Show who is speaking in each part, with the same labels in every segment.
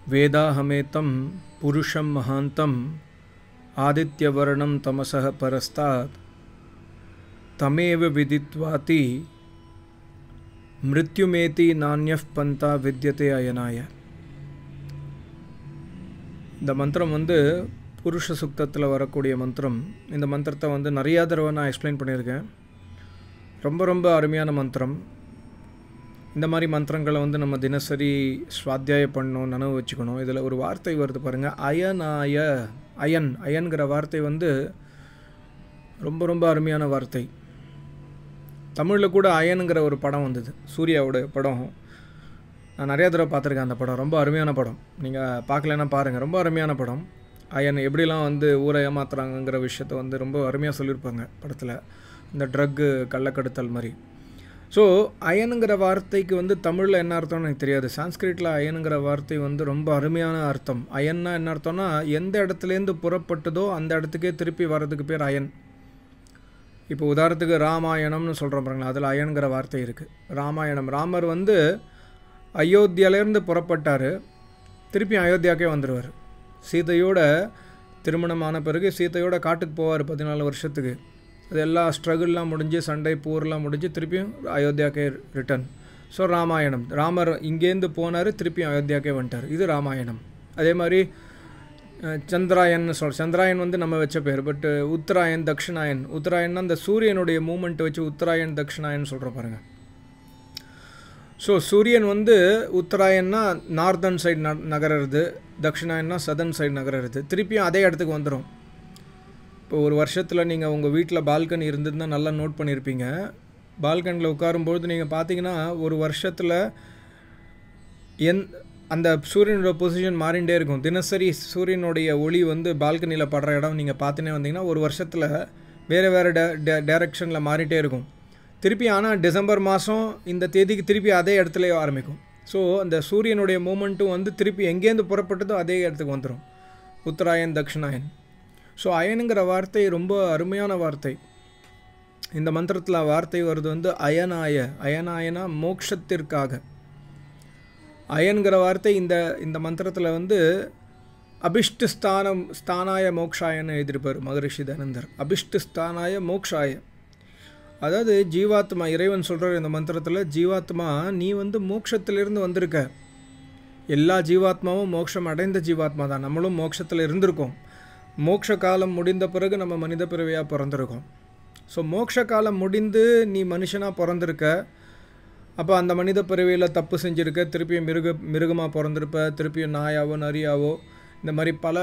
Speaker 1: वेदाहमेतं पुरुषं महान्तं आदित्यवर्णं तमसः परस्तात् तमेव विदित्वाति मृत्युमेति नान्यः पंथा विद्यते अयनाय. இந்த மந்திரம் வந்து புருஷ சுக்தத்தில் வரக்கூடிய மந்திரம். இந்த மந்திரத்தை வந்து நிறையா தடவை நான் எக்ஸ்பிளைன் பண்ணியிருக்கேன். ரொம்ப ரொம்ப அருமையான மந்திரம். இந்த மாதிரி மந்திரங்களை வந்து நம்ம தினசரி ஸ்வாத்தியாயம் பண்ணணும், நினைவு வச்சுக்கணும். இதில் ஒரு வார்த்தை வருது பாருங்கள், அயனாய. அயன்கிற வார்த்தை வந்து ரொம்ப ரொம்ப அருமையான வார்த்தை. தமிழில் கூட அயனுங்கிற ஒரு படம் வந்தது, சூர்யாவோட படம். நான் நிறையா தடவை பார்த்துருக்கேன் அந்த படம். ரொம்ப அருமையான படம். நீங்கள் பார்க்கலன்னா பாருங்கள், ரொம்ப அருமையான படம். அயன் எப்படிலாம் வந்து ஊரை ஏமாத்துறாங்கங்கிற விஷயத்த வந்து ரொம்ப அருமையாக சொல்லியிருப்பாங்க படத்தில். இந்த ட்ரக்கு கள்ளக்கடத்தல் மாதிரி. ஸோ அயனுங்கிற வார்த்தைக்கு வந்து தமிழில் என்ன அர்த்தம்னு எனக்கு தெரியாது. சான்ஸ்கிரிட்டில் அயனுங்கிற வார்த்தை வந்து ரொம்ப அருமையான அர்த்தம். அயன்னா என்ன அர்த்தம்னா, எந்த இடத்துலேருந்து புறப்பட்டதோ அந்த இடத்துக்கே திருப்பி வர்றதுக்கு பேர் அயன். இப்போ உதாரணத்துக்கு ராமாயணம்னு சொல்கிறோம் பாருங்களா, அதில் அயனுங்கிற வார்த்தை இருக்குது. ராமாயணம், ராமர் வந்து அயோத்தியாவிலேருந்து புறப்பட்டார், திருப்பி அயோத்தியாவுக்கே வந்துடுவார். சீதையோட திருமணமான பிறகு சீதையோட காட்டுக்கு போவார் 14 வருஷத்துக்கு. அது எல்லா ஸ்ட்ரகிள்லாம் முடிஞ்சு, சண்டை போர்லாம் முடிஞ்சு திருப்பியும் அயோத்தியாவுக்கே ரிட்டன். ஸோ ராமாயணம், ராமர் இங்கேருந்து போனார், திருப்பியும் அயோத்தியாவுக்கே வந்துட்டார். இது ராமாயணம். அதே மாதிரி சந்திராயன் சந்திராயன் வந்து நம்ம வச்ச பேர். பட் உத்தராயன், தக்ஷிணாயன். உத்தராயன்னா அந்த சூரியனுடைய மூமெண்ட்டை வச்சு உத்தராயன் தக்ஷிணாயன் சொல்கிற பாருங்கள். ஸோ சூரியன் வந்து உத்தராயன்னா நார்தர்ன் சைடு நகர்றது, தக்ஷிணாயன்னா சதர்ன் சைடு நகர்றது. திருப்பியும் அதே இடத்துக்கு வந்துடும். இப்போ ஒரு வருஷத்தில் நீங்கள் உங்கள் வீட்டில் பால்கனி இருந்ததுன்னா நல்லா நோட் பண்ணியிருப்பீங்க. பால்கனியில் உட்காரும்பொழுது நீங்கள் பார்த்தீங்கன்னா ஒரு வருஷத்தில் அந்த சூரியனோட பொசிஷன் மாறிகிட்டே இருக்கும். தினசரி சூரியனுடைய ஒளி வந்து பால்கனியில் படுற இடம் நீங்கள் பார்த்துனே வந்தீங்கன்னா ஒரு வருஷத்தில் வேறு வேறு டைரெக்ஷனில் மாறிட்டே இருக்கும். திருப்பி ஆனால் டிசம்பர் மாதம் இந்த தேதிக்கு திருப்பி அதே இடத்துலையே ஆரம்பிக்கும். ஸோ அந்த சூரியனுடைய மூமெண்ட்டும் வந்து திருப்பி எங்கேருந்து புறப்பட்டதோ அதே இடத்துக்கு வந்துடும். உத்தராயன், தக்ஷிணாயன். ஸோ அயனுங்கிற வார்த்தை ரொம்ப அருமையான வார்த்தை. இந்த மந்திரத்தில் வார்த்தை வருது வந்து அயனாய. அயனாயனா மோட்சத்திற்காக. அயன்கிற வார்த்தை இந்த மந்திரத்தில் வந்து அபிஷ்டு ஸ்தானாய மோக்ஷாயன்னு எழுதியிருப்பார் மகரிஷி தனந்தர். அபிஷ்டு ஸ்தானாய மோக்ஷாய, அதாவது ஜீவாத்மா. இறைவன் சொல்கிறார் இந்த மந்திரத்தில், ஜீவாத்மா நீ வந்து மோட்சத்திலிருந்து வந்திருக்க. எல்லா ஜீவாத்மாவும் மோட்சம் அடைந்த ஜீவாத்மா தான். நம்மளும் மோட்சத்தில் இருந்திருக்கோம். மோட்ச காலம் முடிந்த பிறகு நம்ம மனித பிறவியாக பிறந்திருக்கோம். ஸோ மோட்ச காலம் முடிந்து நீ மனுஷனாக பிறந்திருக்க. அப்போ அந்த மனித பிறவியில் தப்பு செஞ்சுருக்க, திருப்பியும் மிருகமாக பிறந்திருப்ப, திருப்பியும் நாயாவோ நரியாவோ, இந்த மாதிரி பல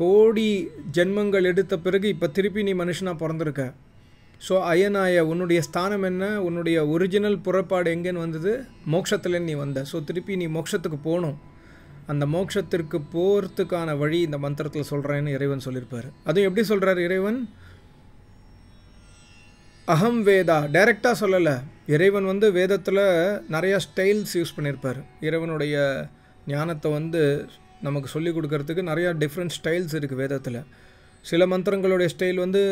Speaker 1: கோடி ஜென்மங்கள் எடுத்த பிறகு இப்போ திருப்பி நீ மனுஷனாக பிறந்திருக்க. ஸோ அயனாய, உன்னுடைய ஸ்தானம் என்ன, உன்னுடைய ஒரிஜினல் புறப்பாடு எங்கேன்னு வந்தது, மோட்சத்துலேருந்து நீ வந்த. ஸோ திருப்பி நீ மோட்சத்துக்கு போகணும். அந்த மோட்சத்திற்கு போகிறதுக்கான வழி இந்த மந்திரத்தில் சொல்கிறேன்னு இறைவன் சொல்லியிருப்பார். அதுவும் எப்படி சொல்கிறார் இறைவன்? அகம் வேதா, டைரெக்டாக சொல்லலை. இறைவன் வந்து வேதத்தில் நிறையா ஸ்டைல்ஸ் யூஸ் பண்ணியிருப்பார். இறைவனுடைய ஞானத்தை வந்து நமக்கு சொல்லிக் கொடுக்கறதுக்கு நிறையா டிஃப்ரெண்ட் ஸ்டைல்ஸ் இருக்குது வேதத்தில். சில மந்திரங்களுடைய ஸ்டைல் வந்து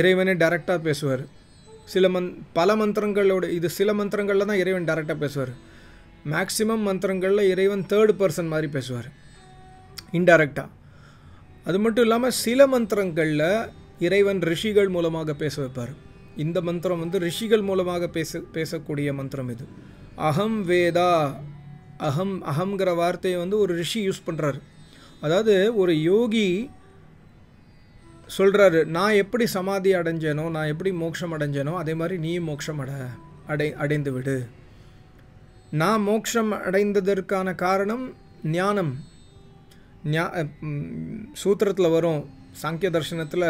Speaker 1: இறைவனே டைரெக்டாக பேசுவார். பல மந்திரங்களோட சில மந்திரங்களில் தான் இறைவன் டைரெக்டாக பேசுவார். மேக்ஸிமம் மந்திரங்களில் இறைவன் தேர்ட் பர்சன் மாதிரி பேசுவார், இன்டைரக்டாக. அது மட்டும் இல்லாமல் சில மந்திரங்களில் இறைவன் ரிஷிகள் மூலமாக பேச வைப்பார். இந்த மந்திரம் வந்து ரிஷிகள் மூலமாக பேசக்கூடிய மந்திரம் இது. அகம் வேதா. அகம்ங்கிற வார்த்தையை வந்து ஒரு ரிஷி யூஸ் பண்ணுறாரு. அதாவது ஒரு யோகி சொல்கிறாரு, நான் எப்படி சமாதி அடைஞ்சேனோ, நான் எப்படி மோட்சம் அடைஞ்சேனோ அதே மாதிரி நீ மோட்சம் அடைந்து விடு. நான் மோட்சம் அடைந்ததற்கான காரணம் ஞானம். சூத்திரத்தில் வரும், சாங்கிய தர்சனத்தில்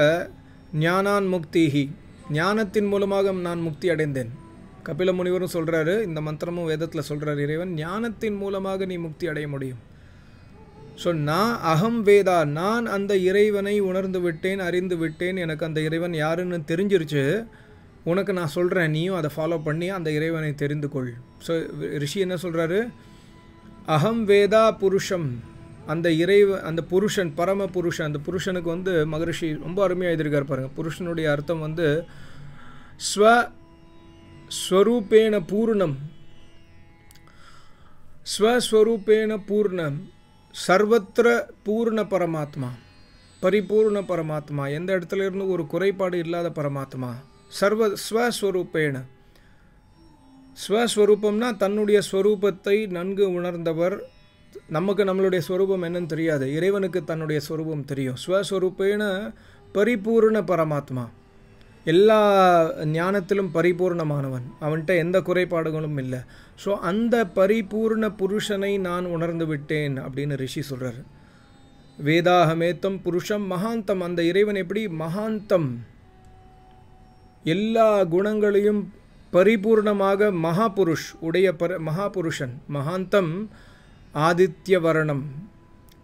Speaker 1: ஞானான் முக்திஹி, ஞானத்தின் மூலமாக நான் முக்தி அடைந்தேன். கபில முனிவரும் சொல்கிறாரு, இந்த மந்திரமும் வேதத்தில் சொல்கிறார் இறைவன், ஞானத்தின் மூலமாக நீ முக்தி அடைய முடியும். ஸோ நான் அகம் வேதா, நான் அந்த இறைவனை உணர்ந்து விட்டேன், அறிந்து விட்டேன், எனக்கு அந்த இறைவன் யாருன்னு தெரிஞ்சிருச்சு. உனக்கு நான் சொல்கிறேன், நீயும் அதை ஃபாலோ பண்ணி அந்த இறைவனை தெரிந்து கொள். ஸோ ரிஷி என்ன சொல்கிறாரு? அகம் வேதா புருஷம். அந்த புருஷன், பரம புருஷன். அந்த புருஷனுக்கு வந்து மகரிஷி ரொம்ப அருமையாக எழுதியிருக்கார் பாருங்கள். புருஷனுடைய அர்த்தம் வந்து ஸ்வரூபேண பூர்ணம். ஸ்வஸ்வரூபேண பூர்ணம். சர்வத்திர பூர்ண பரமாத்மா, பரிபூர்ண பரமாத்மா, எந்த இடத்துல இருந்து ஒரு குறைபாடு இல்லாத பரமாத்மா. ஸ்வஸ்வரூபேண, ஸ்வஸ்வரூபம்னா தன்னுடைய ஸ்வரூபத்தை நன்கு உணர்ந்தவர். நமக்கு நம்மளுடைய ஸ்வரூபம் என்னன்னு தெரியாது, இறைவனுக்கு தன்னுடைய ஸ்வரூபம் தெரியும். ஸ்வஸ்வரூபேண பரிபூர்ண பரமாத்மா, எல்லா ஞானத்திலும் பரிபூர்ணமானவன், அவன்கிட்ட எந்த குறைபாடுகளும் இல்லை. ஸோ அந்த பரிபூர்ண புருஷனை நான் உணர்ந்து விட்டேன் அப்படின்னு ரிஷி சொல்கிறார். வேதாகமேத்தம் புருஷம் மகாந்தம், அந்த இறைவன் எப்படி மகாந்தம், எல்லா குணங்களையும் பரிபூர்ணமாக மகாபுருஷ் உடைய மகாபுருஷன். மகாந்தம் ஆதித்ய வர்ணம்,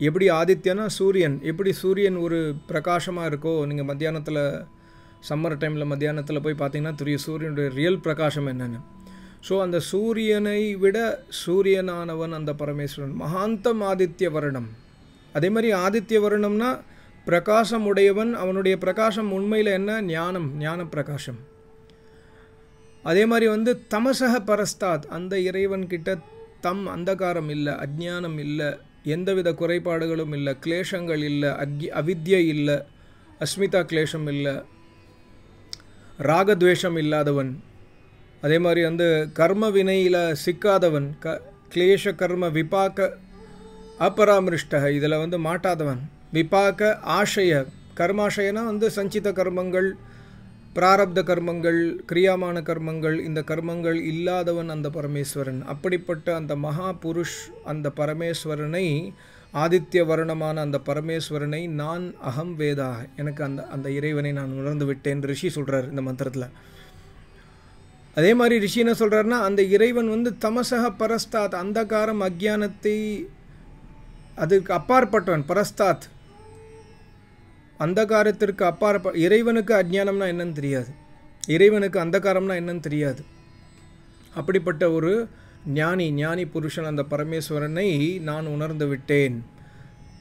Speaker 1: எப்படி ஆதித்யனா சூரியன், எப்படி சூரியன் ஒரு பிரகாசமாக இருக்கோ, நீங்கள் மத்தியானத்தில் சம்மர் டைமில் மத்தியானத்தில் போய் பார்த்தீங்கன்னா தெரியும் சூரியனுடைய ரியல் பிரகாசம் என்னென்னு. ஸோ அந்த சூரியனை விட சூரியனானவன் அந்த பரமேஸ்வரன். மகாந்தம் ஆதித்ய வர்ணம். அதே மாதிரி ஆதித்ய வர்ணம்னா பிரகாசம் உடையவன், அவனுடைய பிரகாசம் உண்மையில் என்ன, ஞானம், ஞான பிரகாசம். அதே மாதிரி தமசக பரஸ்தாத், அந்த இறைவன்கிட்ட அந்தகாரம் இல்லை, அஜ்ஞானம் இல்லை, எந்தவித குறைபாடுகளும் இல்லை, கிளேஷங்கள் இல்லை, அவித்யை இல்லை, அஸ்மிதா கிளேஷம் இல்லை, ராகத்வேஷம் இல்லாதவன். அதே மாதிரி கர்ம வினையில் சிக்காதவன், கிளேஷ கர்ம விபாக்க அபராமிருஷ்ட, இதில் மாட்டாதவன். விபாக்க ஆசய, கர்மாசயனா சஞ்சித கர்மங்கள், பிராரப்த கர்மங்கள், கிரியாமான கர்மங்கள், இந்த கர்மங்கள் இல்லாதவன் அந்த பரமேஸ்வரன். அப்படிப்பட்ட அந்த மகா புருஷ் அந்த பரமேஸ்வரனை, ஆதித்ய வர்ணமான அந்த பரமேஸ்வரனை நான் அகம் வேதா, எனக்கு அந்த இறைவனை நான் உணர்ந்து விட்டேன் ரிஷி சொல்கிறார் இந்த மந்திரத்தில். அதே மாதிரி ரிஷி என்ன சொல்கிறாருன்னா, அந்த இறைவன் தமசக பரஸ்தாத், அந்தகாரம் அக்ஞானத்தை அதுக்கு அப்பாற்பட்டவன். பரஸ்தாத் அந்தகாரத்திற்கு இறைவனுக்கு அஜ்ஞானம்னா என்னன்னு தெரியாது, இறைவனுக்கு அந்தகாரம்னா என்னன்னு தெரியாது. அப்படிப்பட்ட ஒரு ஞானி புருஷன் அந்த பரமேஸ்வரனை நான் உணர்ந்து விட்டேன்.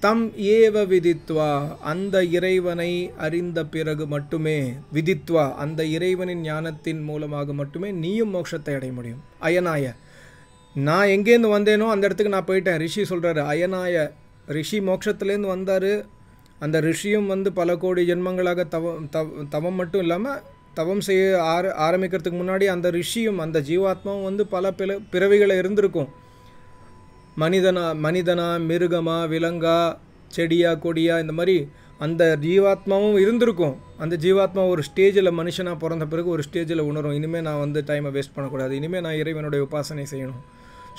Speaker 1: தம் ஏவ விதித்வா, அந்த இறைவனை அறிந்த பிறகு மட்டுமே, விதித்வா அந்த இறைவனின் ஞானத்தின் மூலமாக மட்டுமே நீயும் மோட்சத்தை அடைய முடியும். அயனாய, நான் எங்கேருந்து வந்தேனோ அந்த இடத்துக்கு நான் போயிட்டேன். ரிஷி சொல்கிறாரு அயனாய, ரிஷி மோட்சத்துலேருந்து வந்தார். அந்த ரிஷியும் பல கோடி ஜென்மங்களாக தவம் மட்டும் இல்லாமல் தவம் செய்ய ஆரம்பிக்கிறதுக்கு முன்னாடி அந்த ரிஷியும் அந்த ஜீவாத்மாவும் பல பிறவிகளை இருந்திருக்கும். மனிதனா மிருகமா விலங்கா செடியா கொடியா, இந்த மாதிரி அந்த ஜீவாத்மாவும் இருந்திருக்கும். அந்த ஜீவாத்மா ஒரு ஸ்டேஜில் மனுஷனாக பிறந்த பிறகு ஒரு ஸ்டேஜில் உணரும், இனிமேல் நான் டைமை வேஸ்ட் பண்ணக்கூடாது, இனிமேல் நான் இறைவனுடைய உபாசனை செய்யணும்.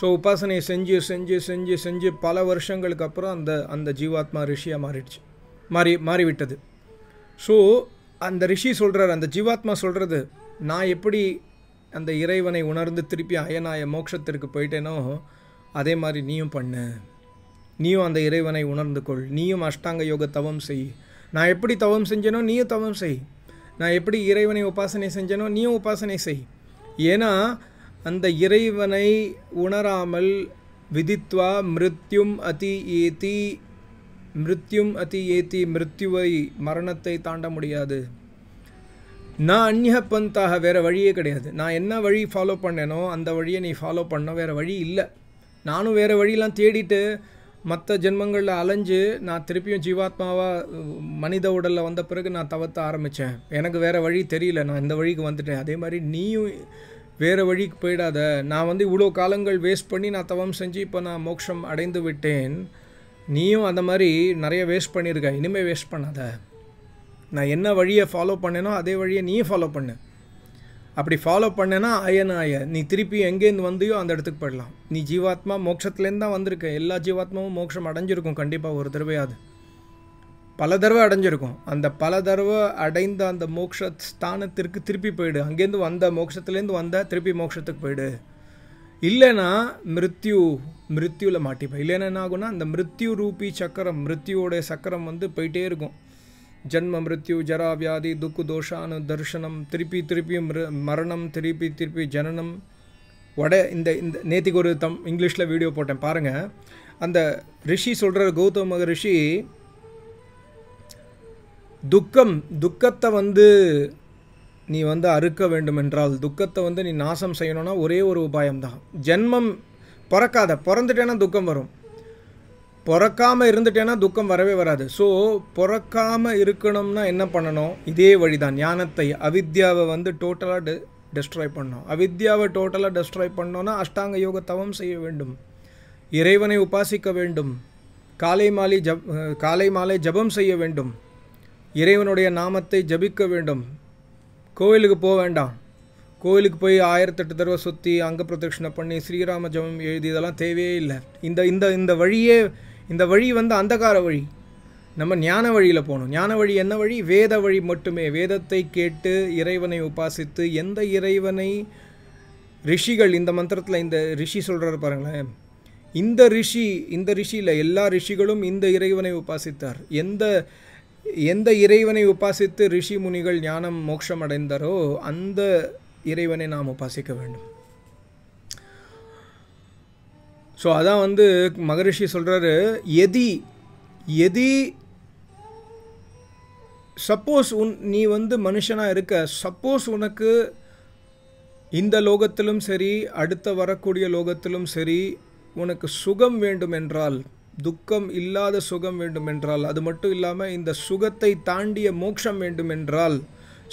Speaker 1: ஸோ உபாசனையை செஞ்சு செஞ்சு செஞ்சு செஞ்சு பல வருஷங்களுக்கு அப்புறம் அந்த ஜீவாத்மா ரிஷியாக மாறிவிட்டது. ஸோ அந்த ரிஷி சொல்கிறார், அந்த ஜீவாத்மா சொல்கிறது, நான் எப்படி அந்த இறைவனை உணர்ந்து திருப்பி அயனாய மோட்சத்திற்கு போயிட்டேனோ அதே மாதிரி நீயும் பண்ணு, நீயும் அந்த இறைவனை உணர்ந்து கொள், நீயும் அஷ்டாங்க யோக தவம் செய். நான் எப்படி தவம் செஞ்சேனோ நீயும் தவம் செய், நான் எப்படி இறைவனை உபாசனை செஞ்சேனோ நீயும் உபாசனை செய். ஏன்னா அந்த இறைவனை உணராமல் விதித்வா மிருத்யும் அதி ஏதி, மிருத்யுவை மரணத்தை தாண்ட முடியாது. நான் அந்நிய பந்தாக, வேறு வழியே கிடையாது. நான் என்ன வழி ஃபாலோ பண்ணேனோ அந்த வழியை நீ ஃபாலோ பண்ண, வேறு வழி இல்லை. நானும் வேறு வழியெலாம் தேடிட்டு மற்ற ஜென்மங்களில் அலைஞ்சு நான் திருப்பியும் ஜீவாத்மாவாக மனித உடலில் வந்த பிறகு நான் தவத்த ஆரம்பித்தேன். எனக்கு வேறு வழி தெரியல, நான் இந்த வழிக்கு வந்துட்டேன். அதே மாதிரி நீயும் வேறு வழிக்கு போயிடாத. நான் இவ்வளோ காலங்கள் வேஸ்ட் பண்ணி நான் தவம் செஞ்சு இப்போ நான் மோட்சம் அடைந்து விட்டேன். நீயும் அந்த மாதிரி நிறைய வேஸ்ட் பண்ணியிருக்க, இனிமேல் வேஸ்ட் பண்ணாத. நான் என்ன வழியை ஃபாலோ பண்ணேனோ அதே வழியை நீயும் ஃபாலோ பண்ணு. அப்படி ஃபாலோ பண்ணேன்னா அயனாய, நீ திருப்பி எங்கேருந்து வந்தியோ அந்த இடத்துக்கு போயிடலாம். நீ ஜீவாத்மா மோட்சத்துலேருந்து தான் வந்திருக்க. எல்லா ஜீவாத்மாவும் மோட்சம் அடைஞ்சிருக்கும் கண்டிப்பாக, ஒரு தடவையாது, பல தடவை அடைஞ்சிருக்கும். அந்த பல தடவை அடைந்த அந்த மோட்ச ஸ்தானத்திற்கு திருப்பி போயிடு. அங்கேருந்து வந்த மோட்சத்துலேருந்து வந்த திருப்பி மோட்சத்துக்கு போயிடு. இல்லைன்னா மிருத்யுவில் மாட்டிப்பேன். இல்லைன்னா என்ன ஆகுனா, அந்த மிருத்யு ரூபி சக்கரம், மிருத்யுவோடைய சக்கரம் போயிட்டே இருக்கும். ஜன்ம மிருத்யு ஜரா வியாதி துக்கு தோஷானு தர்ஷனம், திருப்பியும் மரணம், திருப்பி ஜனனம். இந்த நேற்றுக்கு ஒரு இங்கிலீஷில் வீடியோ போட்டேன் பாருங்கள். அந்த ரிஷி சொல்கிற கௌதம மகரிஷி, துக்கத்தை நீ அறுக்க வேண்டும் என்றால், துக்கத்தை நீ நாசம் செய்யணும்னா ஒரே ஒரு உபாயம்தான். ஜென்மம் பிறக்காத, பிறந்துட்டேன்னா துக்கம் வரும். பிறக்காமல் இருந்துட்டேன்னா துக்கம் வரவே வராது. ஸோ பிறக்காமல் இருக்கணும்னா என்ன பண்ணணும்? இதே வழி தான். ஞானத்தை, அவித்யாவை வந்து டோட்டலாக டெஸ்ட்ராய் பண்ணணும். அவித்யாவை டோட்டலாக டெஸ்ட்ராய் பண்ணோன்னா அஷ்டாங்க யோக தவம் செய்ய வேண்டும், இறைவனை உபாசிக்க வேண்டும், காலை மாலை ஜபம் செய்ய வேண்டும், இறைவனுடைய நாமத்தை ஜபிக்க வேண்டும், கோவிலுக்கு போக வேண்டாம். கோவிலுக்கு போய் 1008 தடவை சுற்றி அங்க பிரதட்சணை பண்ணி ஸ்ரீராம ஜபம் எழுதி இதெல்லாம் தேவையே இல்லை. இந்த வழி வந்து அந்தகார வழி. நம்ம ஞான வழியில் போகணும். ஞான வழி என்ன வழி? வேத வழி மட்டுமே. வேதத்தை கேட்டு இறைவனை உபாசித்து, எந்த இறைவனை ரிஷிகள், இந்த மந்திரத்தில் இந்த ரிஷி சொல்கிறார் பாருங்களேன், இந்த ரிஷியில் எல்லா ரிஷிகளும் இந்த இறைவனை உபாசித்தார். எந்த இறைவனை உபாசித்து ரிஷி முனிகள் ஞானம் மோட்சம் அடைந்தாரோ அந்த இறைவனை நாம் உபாசிக்க வேண்டும். ஸோ அதான் வந்து மகரிஷி சொல்கிறாரு, எதி சப்போஸ் நீ வந்து மனுஷனாக இருக்க, சப்போஸ் உனக்கு இந்த லோகத்திலும் சரி அடுத்த வரக்கூடிய லோகத்திலும் சரி உனக்கு சுகம் வேண்டும் என்றால், துக்கம் இல்லாத சுகம் வேண்டும் என்றால், அது மட்டும் இல்லாமல் இந்த சுகத்தை தாண்டிய மோட்சம் வேண்டும் என்றால்,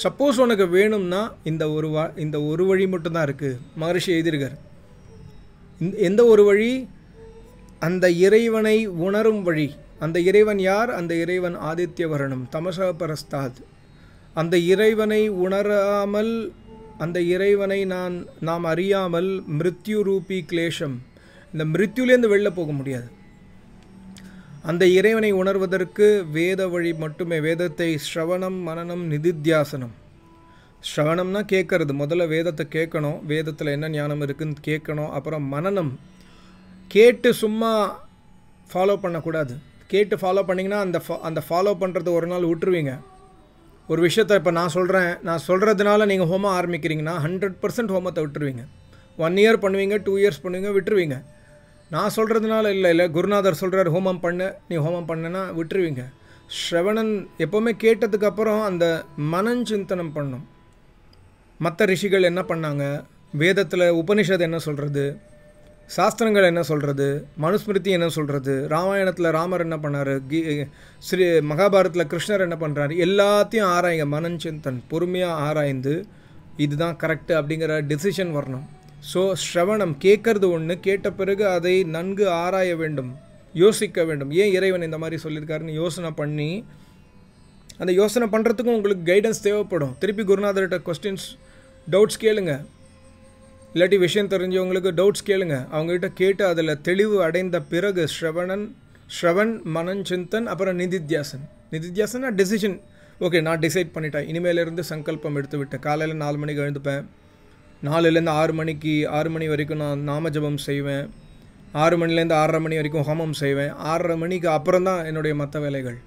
Speaker 1: சப்போஸ் உனக்கு வேணும்னா இந்த ஒரு வழி மட்டும்தான் இருக்குது. மகரிஷி எழுதியிருக்கார். எந்த ஒரு வழி? அந்த இறைவனை உணரும் வழி. அந்த இறைவன் யார்? அந்த இறைவன் ஆதித்யவர்ணம், தமசா பரஸ்தாத். அந்த இறைவனை உணராமல், அந்த இறைவனை நாம் அறியாமல் மிருத்யு ரூபி கிளேஷம், இந்த மிருத்யுலேருந்து வெளில போக முடியாது. அந்த இறைவனை உணர்வதற்கு வேத வழி மட்டுமே. வேதத்தை ஸ்ரவணம், மனனம், நிதித்தியாசனம். ஸ்ரவணம்னா கேட்கறது. முதல்ல வேதத்தை கேட்கணும், வேதத்தில் என்ன ஞானம் இருக்குன்னு கேட்கணும். அப்புறம் மனனம், கேட்டு சும்மா ஃபாலோ பண்ணக்கூடாது. கேட்டு ஃபாலோ பண்ணிங்கன்னா அந்த ஃபாலோ பண்ணுறது ஒரு நாள் விட்டுருவீங்க. ஒரு விஷயத்தை இப்போ நான் சொல்கிறதுனால நீங்கள் ஹோமம் ஆரம்பிக்கிறீங்கன்னா 100% ஹோமத்தை விட்டுருவீங்க. 1 year பண்ணுவீங்க, 2 years பண்ணுவீங்க, விட்டுருவீங்க. நான் சொல்கிறதுனால இல்லை குருநாதர் சொல்கிறார் ஹோமம் பண்ணு, நீ ஹோமம் பண்ணுன்னா விட்டுருவீங்க. ஸ்ரவணன் எப்போவுமே கேட்டதுக்கப்புறம் அந்த மனஞ்சிந்தனம் பண்ணணும். மற்ற ரிஷிகள் என்ன பண்ணாங்க, வேதத்தில் உபனிஷத் என்ன சொல்கிறது, சாஸ்திரங்கள் என்ன சொல்கிறது, மனுஸ்மிருதி என்ன சொல்கிறது, ராமாயணத்தில் ராமர் என்ன பண்ணார், மகாபாரத்தில் கிருஷ்ணர் என்ன பண்ணுறாரு, எல்லாத்தையும் ஆராயுங்க. மனஞ்சிந்தன் பொறுமையாக ஆராய்ந்து இதுதான் கரெக்டு அப்படிங்கிற டிசிஷன் வரணும். ஸோ ஸ்ரவணம் கேட்கறது ஒன்று, கேட்ட பிறகு அதை நன்கு ஆராய வேண்டும், யோசிக்க வேண்டும். ஏன் இறைவன் இந்த மாதிரி சொல்லியிருக்காருன்னு யோசனை பண்ணி, அந்த யோசனை பண்ணுறதுக்கும் உங்களுக்கு கைடன்ஸ் தேவைப்படும். திருப்பி குருநாதர்கிட்ட கொஸ்டின்ஸ், டவுட்ஸ் கேளுங்க. இல்லாட்டி விஷயம் தெரிஞ்சவங்களுக்கு டவுட்ஸ் கேளுங்க. அவங்ககிட்ட கேட்டு அதில் தெளிவு அடைந்த பிறகு ஸ்ரவன், மனஞ்சிந்தன், அப்புறம் நிதித்தியாசனா டெசிஷன். ஓகே, நான் டிசைட் பண்ணிட்டேன், இனிமேலேருந்து சங்கல்பம் எடுத்து விட்டேன். காலையில் 4 மணிக்கு எழுந்துப்பேன், 4லேருந்து 6 மணி வரைக்கும் நான் நாம ஜபம் செய்வேன், 6 மணிலேருந்து 6:30 மணி வரைக்கும் ஹோமம் செய்வேன், 6:30 மணிக்கு அப்புறம் தான் என்னுடைய மற்ற வேலைகள்.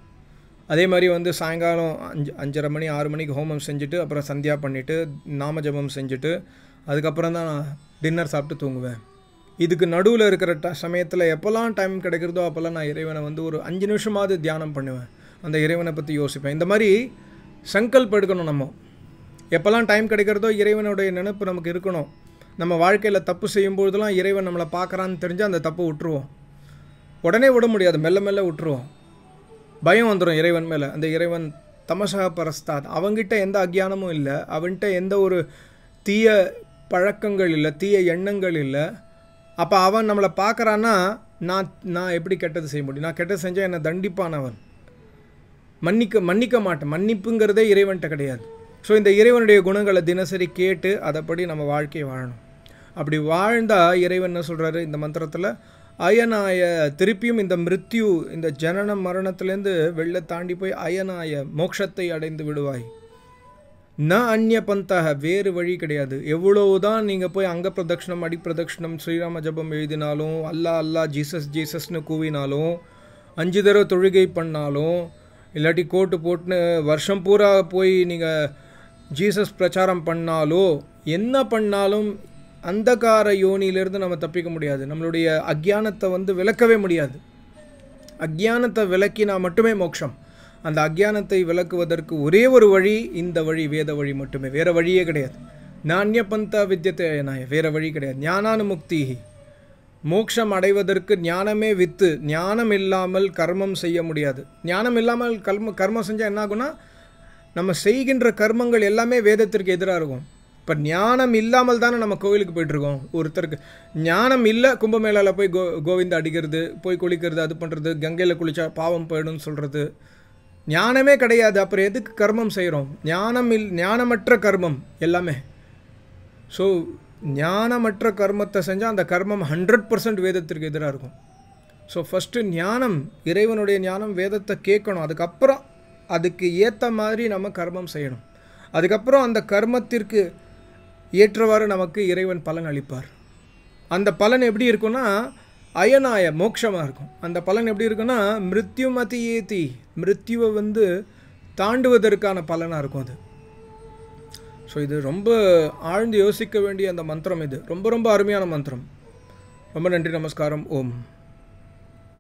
Speaker 1: அதே மாதிரி வந்து சாயங்காலம் 5:30 மணி 6 மணிக்கு ஹோமம் செஞ்சுட்டு அப்புறம் சந்தியா பண்ணிவிட்டு நாம ஜபம் செஞ்சுட்டு அதுக்கப்புறம் தான் நான் டின்னர் சாப்பிட்டு தூங்குவேன். இதுக்கு நடுவில் இருக்கிற சமயத்தில் எப்போல்லாம் டைம் கிடைக்கிறதோ அப்போல்லாம் நான் இறைவனை வந்து ஒரு 5 நிமிஷமாவது தியானம் பண்ணுவேன், அந்த இறைவனை பற்றி யோசிப்பேன். இந்த மாதிரி சங்கல்பம் எடுக்கணும். நம்ம எப்போல்லாம் டைம் கிடைக்கிறதோ இறைவனுடைய நினைப்பு நமக்கு இருக்கணும். நம்ம வாழ்க்கையில் தப்பு செய்யும்போதெல்லாம் இறைவன் நம்மளை பார்க்குறான்னு தெரிஞ்சால் அந்த தப்பு விட்டுருவோம். உடனே விட முடியாது, மெல்ல மெல்ல விட்டுருவோம். பயம் வந்துடும் இறைவன் மேலே. அந்த இறைவன் தமசா பரஸ்தாத், அவங்ககிட்ட எந்த அக்ஞானமும் இல்லை, அவன்கிட்ட எந்த ஒரு தீய பழக்கங்கள் இல்லை, தீய எண்ணங்கள் இல்லை. அப்போ அவன் நம்மளை பார்க்குறான்னா நான் எப்படி கெட்டது செய்ய முடியும்? நான் கெட்டது செஞ்சால் என்னை தண்டிப்பானவன், மன்னிக்க மாட்டேன். மன்னிப்புங்கிறதே இறைவன்கிட்ட கிடையாது. ஸோ இந்த இறைவனுடைய குணங்களை தினசரி கேட்டு அதைப்படி நம்ம வாழ்க்கையை வாழணும். அப்படி வாழ்ந்தால் இறைவன் என்ன சொல்கிறாரு இந்த மந்திரத்தில், அயனாய, திருப்பியும் இந்த மிருத்யு, இந்த ஜனன மரணத்துலேருந்து வெளில தாண்டி போய் அயனாய மோட்சத்தை அடைந்து விடுவாய். அந்நிய பந்தாக, வேறு வழி கிடையாது. எவ்வளவுதான் நீங்கள் போய் அங்க பிரதட்சணம், அடி பிரதட்சணம், ஸ்ரீராம ஜபம் எழுதினாலும், அல்லா ஜீசஸ்னு கூவினாலும், 5 தடவை தொழுகை பண்ணாலும், இல்லாட்டி கோட்டு போட்டுன்னு வருஷம் பூரா போய் நீங்கள் ஜீசஸ் பிரச்சாரம் பண்ணாலோ, என்ன பண்ணாலும் அந்தகார யோனியிலிருந்து நம்ம தப்பிக்க முடியாது. நம்மளுடைய அக்ஞானத்தை வந்து விளக்கவே முடியாது. அக்ஞானத்தை விளக்கினா மட்டுமே மோட்சம். அந்த அக்ஞானத்தை விளக்குவதற்கு ஒரே ஒரு வழி, இந்த வழி, வேத வழி மட்டுமே. வேறு வழியே கிடையாது. நானிய பந்தா வித்யத்தை அயனாய, வேறு வழி கிடையாது. ஞானானுமுக்தி, மோட்சம் அடைவதற்கு ஞானமே வித்து. ஞானம் இல்லாமல் கர்மம் செய்ய முடியாது. ஞானம் இல்லாமல் கர்மம் செஞ்சால் என்ன ஆகும்னா, நம்ம செய்கின்ற கர்மங்கள் எல்லாமே வேதத்திற்கு எதிராக இருக்கும். இப்போ ஞானம் இல்லாமல் தானே நம்ம கோவிலுக்கு போயிட்டுருக்கோம். ஒருத்தருக்கு ஞானம் இல்லை, கும்பமேளாவில் போய் கோவிந்த அடிக்கிறது, போய் குளிக்கிறது, அது பண்ணுறது, கங்கையில் குளித்தா பாவம் போயிடும்னு சொல்கிறது. ஞானமே கிடையாது, அப்புறம் எதுக்கு கர்மம் செய்கிறோம்? ஞானமற்ற கர்மம் எல்லாமே. ஸோ ஞானமற்ற கர்மத்தை செஞ்சால் அந்த கர்மம் 100% வேதத்திற்கு எதிராக இருக்கும். ஸோ ஃபஸ்ட்டு ஞானம், இறைவனுடைய ஞானம், வேதத்தை கேட்கணும். அதுக்கப்புறம் அதுக்கு ஏற்ற மாதிரி நம்ம கர்மம் செய்யணும். அதுக்கப்புறம் அந்த கர்மத்திற்கு ஏற்றவாறு நமக்கு இறைவன் பலன் அளிப்பார். அந்த பலன் எப்படி இருக்குன்னா அயனாய மோட்சமாக இருக்கும். அந்த பலன் எப்படி இருக்குன்னா மிருத்யுமதி ஏதி, மிருத்யுவை தாண்டுவதற்கான பலனாக இருக்கும் அது. ஸோ இது ரொம்ப ஆழ்ந்து யோசிக்க வேண்டிய அந்த மந்திரம். இது ரொம்ப ரொம்ப அருமையான மந்திரம். ரொம்ப நன்றி, நமஸ்காரம். ஓம்.